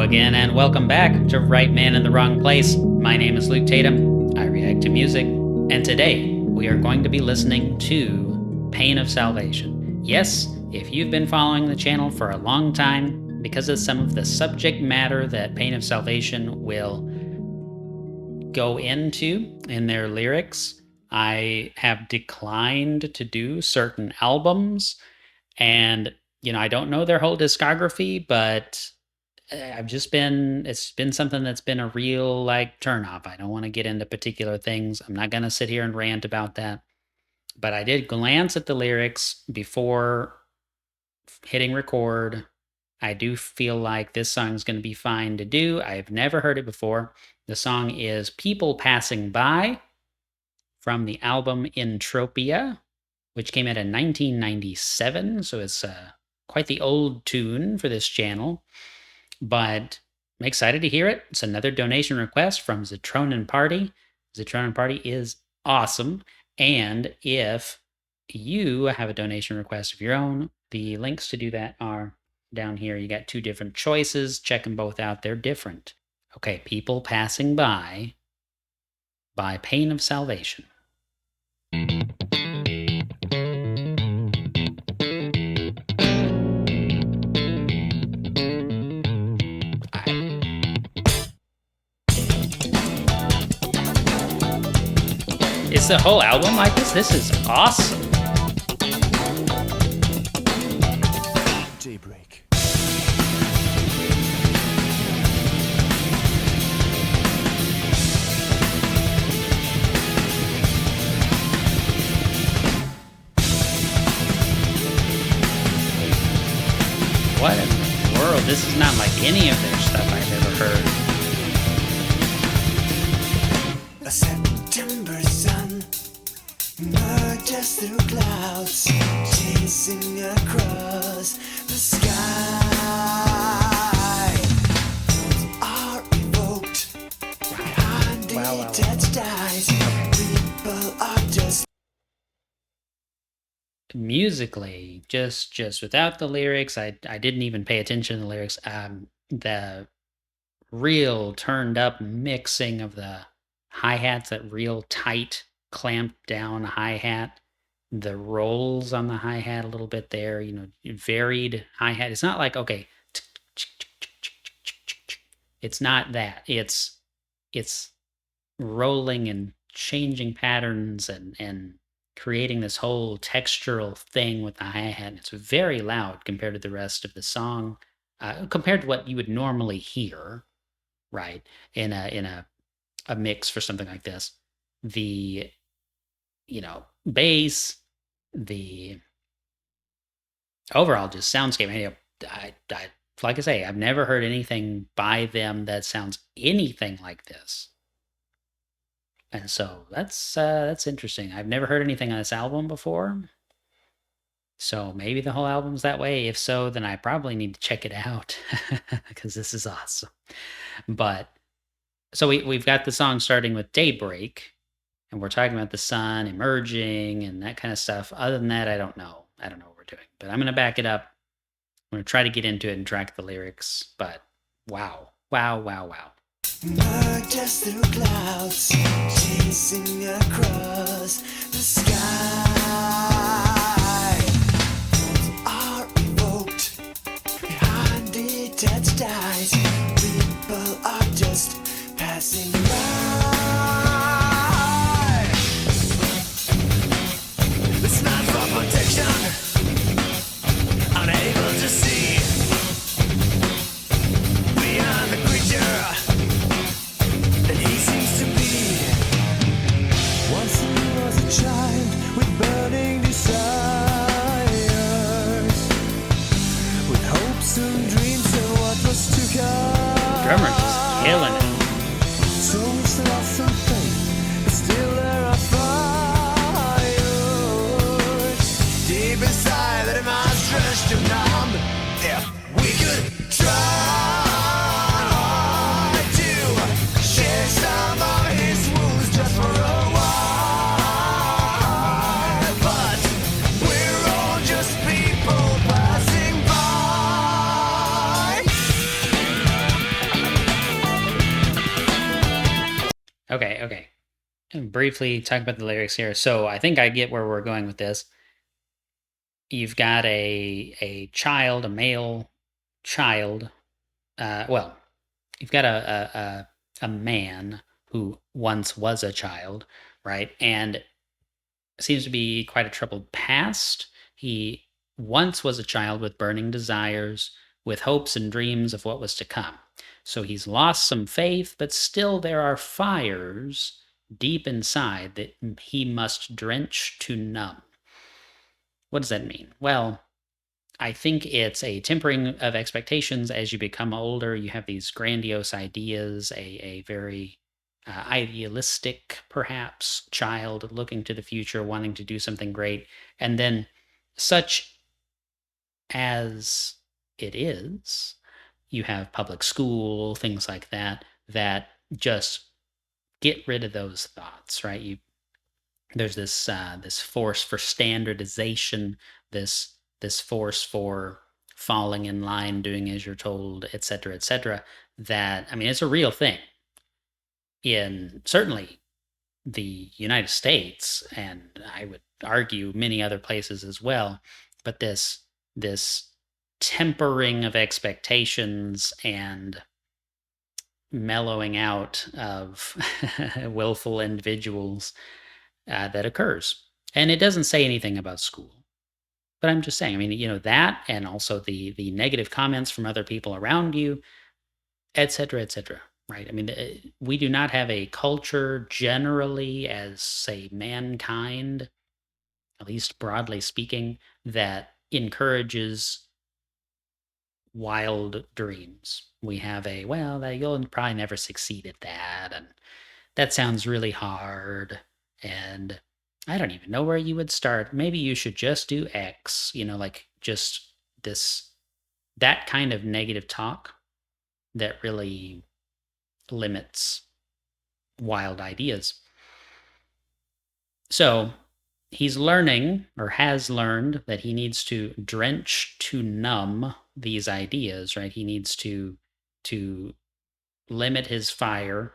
again, and welcome back to Right Man in the Wrong Place. My name is Luke Tatum. I react to music, and today we are going to be listening to Pain of Salvation. Yes, if you've been following the channel for a long time, because of some of the subject matter that Pain of Salvation will go into in their lyrics, I have declined to do certain albums, and I don't know their whole discography, but it's been something that's been a real turnoff. I don't want to get into particular things. I'm not going to sit here and rant about that. But I did glance at the lyrics before hitting record. I do feel like this song is going to be fine to do. I've never heard it before. The song is People Passing By from the album Entropia, which came out in 1997. So it's quite the old tune for this channel. But I'm excited to hear it. It's another donation request from Zitronenparty. Zitronenparty is awesome. And if you have a donation request of your own, the links to do that are down here. You got two different choices. Check them both out. They're different. Okay, People Passing By Pain of Salvation. Is the whole album like this? This is awesome. Daybreak. What in the world? This is not like any of their stuff I've ever heard. A September sun merges through clouds, chasing across the sky. Are evoked behind detached eyes. People are just musically, just without the lyrics. I didn't even pay attention to the lyrics. The real turned up mixing of the hi-hats, that real tight clamped down hi-hat, the rolls on the hi-hat a little bit there, varied hi-hat. It's not like, okay, it's not that. It's rolling and changing patterns and creating this whole textural thing with the hi-hat. It's very loud compared to the rest of the song, compared to what you would normally hear, right, in a mix for something like this. The bass, the overall just soundscape. Like I say, I've never heard anything by them that sounds anything like this. And so that's interesting. I've never heard anything on this album before. So maybe the whole album's that way. If so, then I probably need to check it out because this is awesome. But so we've got the song starting with Daybreak, and we're talking about the sun emerging and that kind of stuff. Other than that, I don't know. I don't know what we're doing. But I'm going to back it up. I'm going to try to get into it and track the lyrics. But wow. Wow, wow, wow. merges through clouds, chasing across the sky. Are evoked behind detached eyes. People are just passing by. It's not for protection, unable to see beyond the creature that he seems to be. Once he was a child with burning desires, with hopes and dreams and what was to come. Drummer just killing it. So he's lost some faith, but still there are fires deep inside that he might stretch to numb. If we could try to share some of his wounds just for a while, but we're all just people passing by. briefly talk about the lyrics here. So I think I get where we're going with this. You've got a child, a male child. Well, you've got a man who once was a child, right? And seems to be quite a troubled past. He once was a child with burning desires, with hopes and dreams of what was to come. So he's lost some faith, but still there are fires deep inside that he must drench to numb. What does that mean? Well, I think it's a tempering of expectations. As you become older, you have these grandiose ideas, a very idealistic, perhaps, child looking to the future, wanting to do something great. And then, such as it is, you have public school, things like that, that just get rid of those thoughts, right? There's this force for standardization, this force for falling in line, doing as you're told, et cetera, that, I mean, it's a real thing in certainly the United States, and I would argue many other places as well. But this tempering of expectations and mellowing out of willful individuals that occurs. And it doesn't say anything about school. But I'm just saying, I mean, that, and also the negative comments from other people around you, et cetera, right? I mean, we do not have a culture generally as, say, mankind, at least broadly speaking, that encourages wild dreams. We have you'll probably never succeed at that, and that sounds really hard, and I don't even know where you would start. Maybe you should just do X, like just that kind of negative talk that really limits wild ideas. So he's learning, or has learned, that he needs to drench to numb these ideas, right? He needs to limit his fire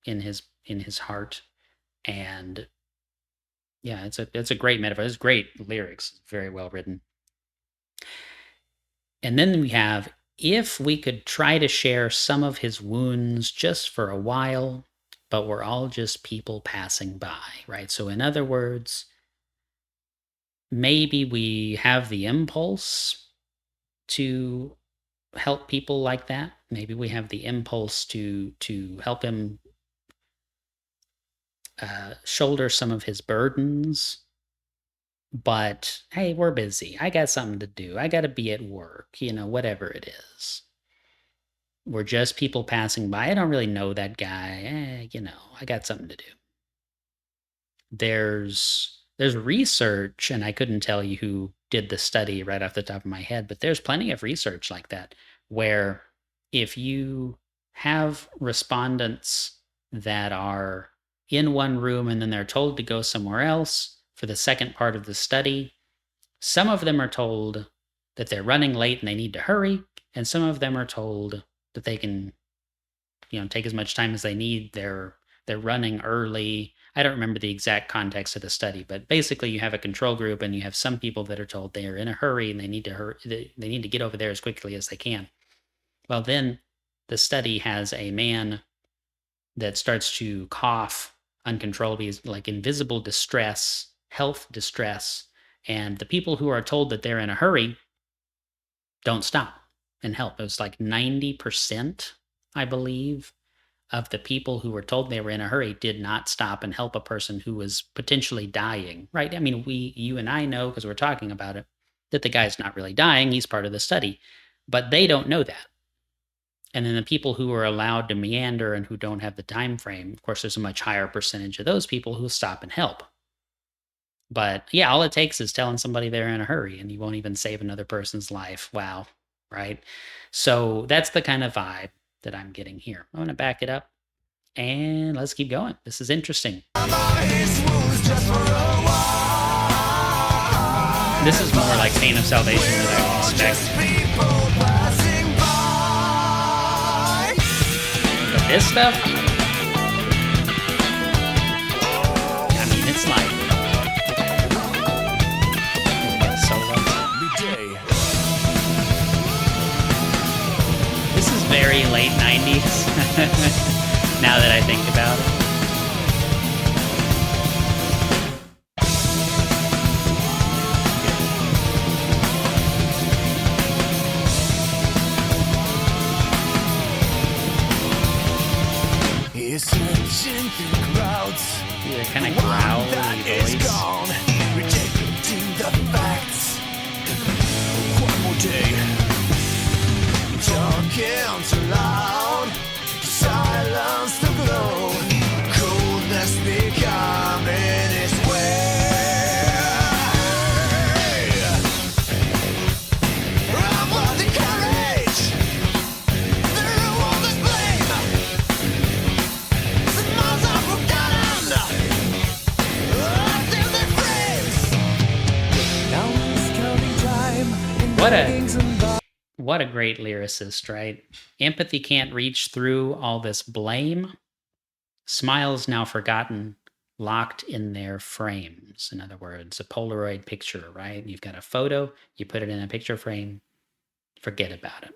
in his heart. And yeah, it's a great metaphor. It's great lyrics, very well written. And then we have, if we could try to share some of his wounds just for a while, but we're all just people passing by, right? So in other words, maybe we have the impulse to help people like that. Maybe we have the impulse to help him shoulder some of his burdens, but hey, we're busy. I got something to do. I got to be at work, whatever it is. We're just people passing by. I don't really know that guy. I got something to do. There's research, and I couldn't tell you who did the study right off the top of my head, but there's plenty of research like that, where if you have respondents that are in one room and then they're told to go somewhere else for the second part of the study, some of them are told that they're running late and they need to hurry, and some of them are told that they can, take as much time as they need. They're running early. I don't remember the exact context of the study, but basically you have a control group and you have some people that are told they are in a hurry and they need to get over there as quickly as they can. Well, then the study has a man that starts to cough uncontrollably, like invisible distress, health distress, and the people who are told that they're in a hurry don't stop and help. It was like 90%, I believe, of the people who were told they were in a hurry did not stop and help a person who was potentially dying, right? I mean, you and I know, because we're talking about it, that the guy's not really dying. He's part of the study, but they don't know that. And then the people who are allowed to meander and who don't have the time frame, of course, there's a much higher percentage of those people who stop and help. But yeah, all it takes is telling somebody they're in a hurry and you won't even save another person's life. Wow, right? So that's the kind of vibe that I'm getting here. I'm going to back it up and let's keep going. This is interesting. This is more like Pain of Salvation than I would expect. But this stuff, It's like solo. This is very late 90s. Now that I think about it. Searching through crowds, yeah, kind of growly voice. Gone, rejecting the facts. One more day, talking too loud, silence the glow, coldness becoming its way. I've got the courage through all this blame. What a great lyricist, right? Empathy can't reach through all this blame. Smiles now forgotten, locked in their frames. In other words, a Polaroid picture, right? You've got a photo, you put it in a picture frame, forget about it.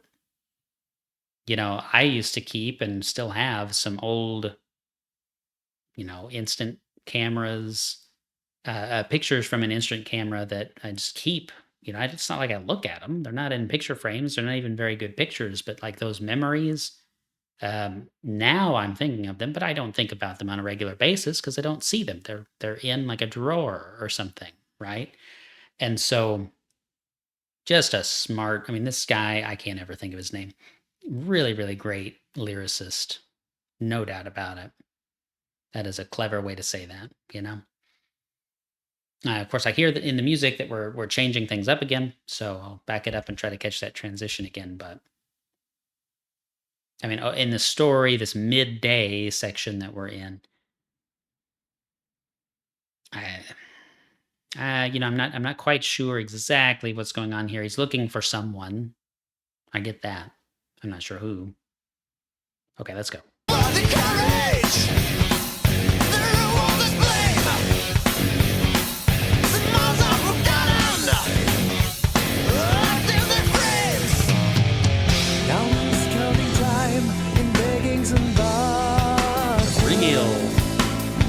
You know, I used to keep and still have some old, instant cameras, pictures from an instant camera that I just keep. It's not like I look at them. They're not in picture frames. They're not even very good pictures, but like those memories, now I'm thinking of them, but I don't think about them on a regular basis because I don't see them. They're in like a drawer or something, right? And so just a smart, this guy, I can't ever think of his name. Really, really great lyricist. No doubt about it. That is a clever way to say that, Of course, I hear that in the music that we're changing things up again, so I'll back it up and try to catch that transition again. But in the story, this midday section that we're in, I'm not quite sure exactly what's going on here. He's looking for someone. I get that. I'm not sure who. Okay, let's go.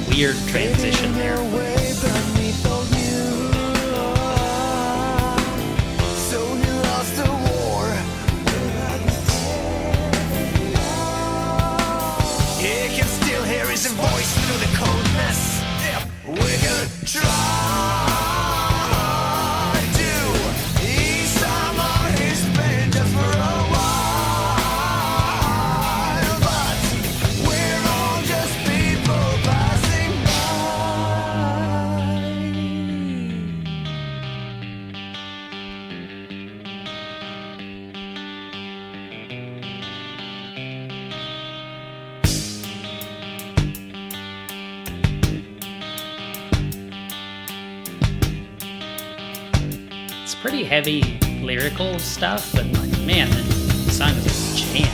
Weird transition there. So he lost the war. He can still hear his voice through the coldness. We could try to ease some of his pain just for a while. Pretty heavy lyrical stuff, but like, man, the song is a jam.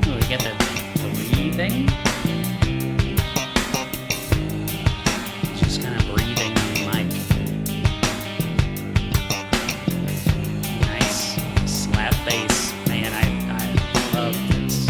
Oh, we get the breathing. Just kind of breathing on the mic. Nice slap bass, man. I love this.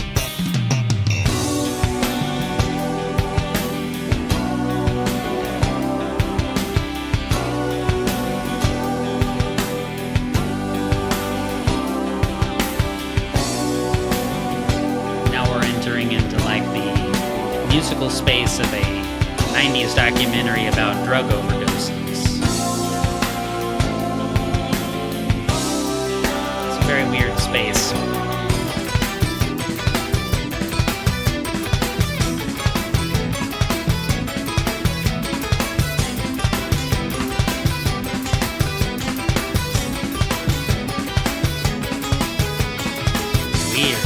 Musical space of a 90s documentary about drug overdoses. It's a very weird space. Weird.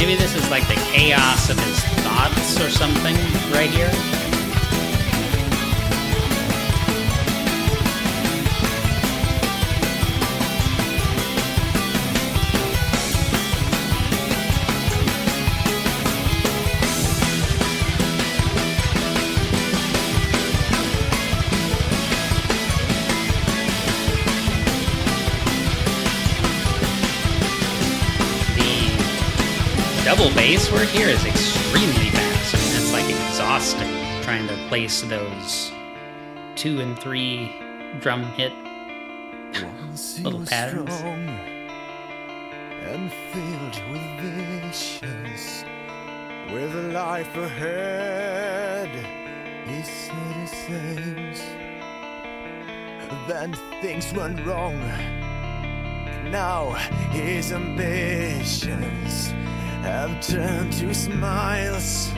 Maybe this is like the chaos of his thoughts or something right here. Double bass work here is extremely fast. I mean, it's like exhausting trying to place those 2 and 3 drum hit little patterns. And filled with visions, with a life ahead, he said his things. Then things went wrong. Now his ambitions have turned to smiles,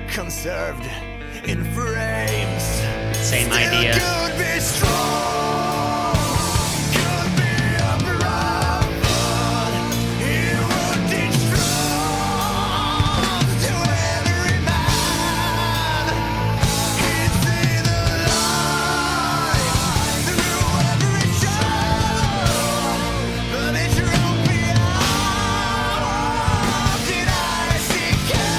conserved in frames. Same idea. Could be strong, could be upright. He would teach truth to every man. He'd see the light through every shadow, but Entropia denies he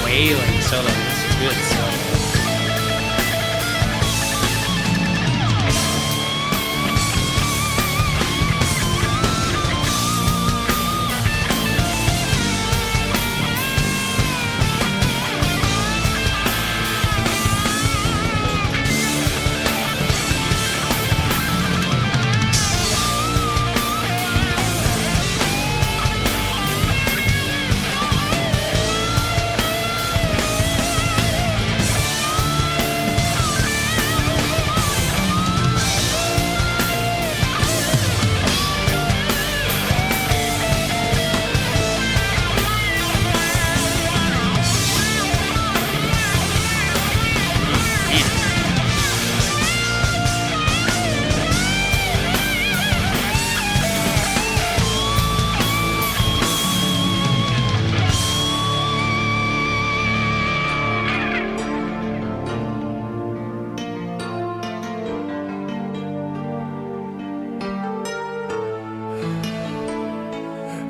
Wailing solo. This is good solo.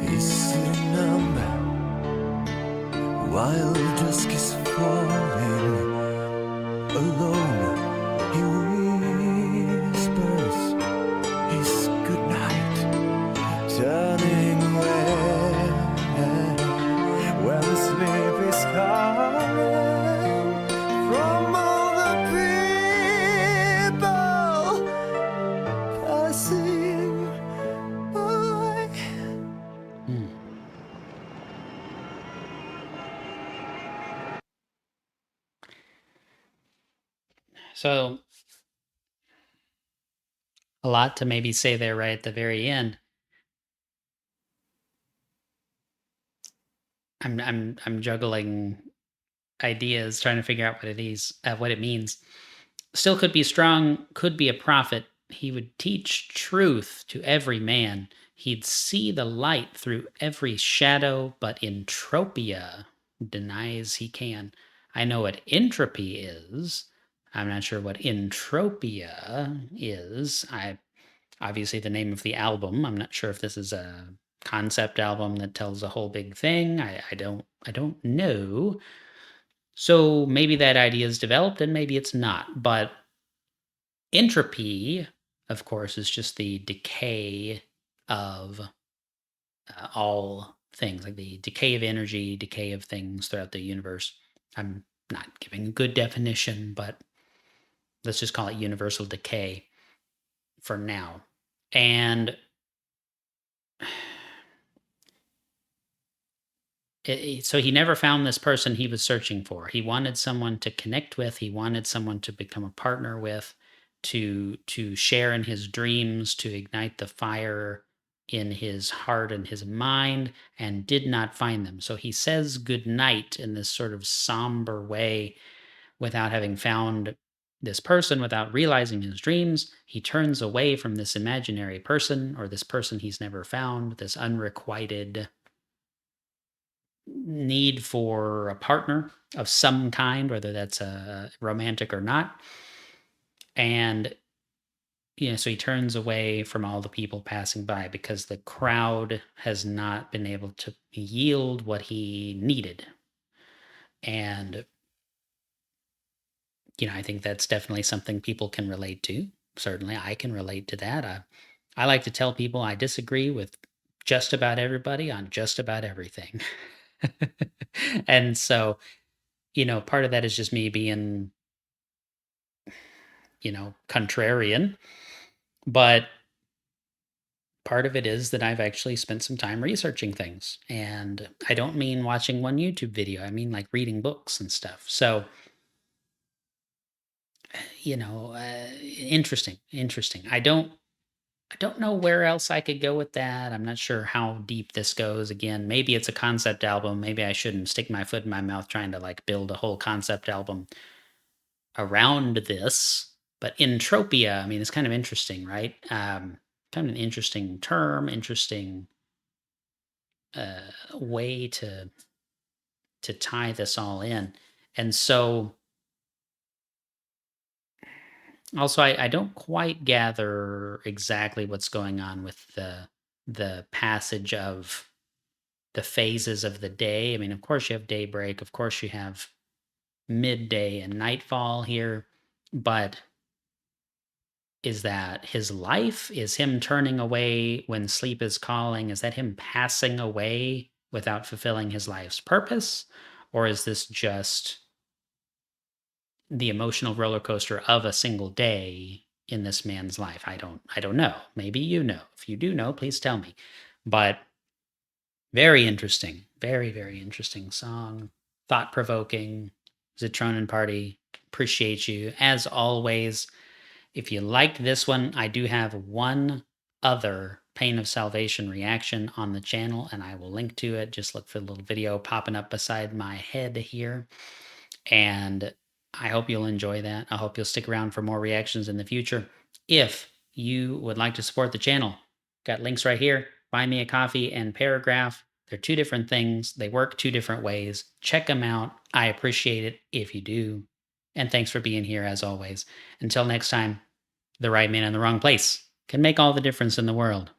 He's sitting numb while dusk is falling. Alone, he whispers his goodnight, turning red when sleep is coming from all the people passing by. So, a lot to maybe say there right at the very end. I'm juggling ideas, trying to figure out what it means. Still could be strong, could be a prophet. He would teach truth to every man. He'd see the light through every shadow, but Entropia denies he can. I know what entropy is. I'm not sure what Entropia is. Obviously the name of the album. I'm not sure if this is a concept album that tells a whole big thing. I don't know. So maybe that idea is developed and maybe it's not. But entropy, of course, is just the decay of all things, like the decay of energy, decay of things throughout the universe. I'm not giving a good definition, but let's just call it universal decay for now. And So he never found this person he was searching for. He wanted someone to connect with. He wanted someone to become a partner with, to share in his dreams, to ignite the fire in his heart and his mind, and did not find them. So he says goodnight in this sort of somber way without having found this person, without realizing his dreams. He turns away from this imaginary person, or this person he's never found, this unrequited need for a partner of some kind, whether that's a romantic or not. And so he turns away from all the people passing by because the crowd has not been able to yield what he needed. And I think that's definitely something people can relate to. Certainly, I can relate to that. I like to tell people I disagree with just about everybody on just about everything. And so, part of that is just me being, contrarian. But part of it is that I've actually spent some time researching things. And I don't mean watching one YouTube video, I mean like reading books and stuff. So, interesting, interesting. I don't know where else I could go with that. I'm not sure how deep this goes. Again, maybe it's a concept album. Maybe I shouldn't stick my foot in my mouth trying to like build a whole concept album around this. But Entropia, I mean, it's kind of interesting, right? Kind of an interesting term, interesting way to tie this all in. And so also I don't quite gather exactly what's going on with the passage of the phases of the day. I mean, of course you have daybreak, of course you have midday and nightfall here, but is that his life? Is him turning away when sleep is calling? Is that him passing away without fulfilling his life's purpose? Or is this just the emotional roller coaster of a single day in this man's life? I don't know. Maybe you know. If you do know, please tell me. But very interesting. Very, very interesting song. Thought provoking. Zitronenparty. Appreciate you. As always, if you liked this one, I do have one other Pain of Salvation reaction on the channel, and I will link to it. Just look for the little video popping up beside my head here. And I hope you'll enjoy that. I hope you'll stick around for more reactions in the future. If you would like to support the channel, got links right here. Buy me a coffee and Paragraph. They're two different things. They work two different ways. Check them out. I appreciate it if you do. And thanks for being here as always. Until next time, the right man in the wrong place can make all the difference in the world.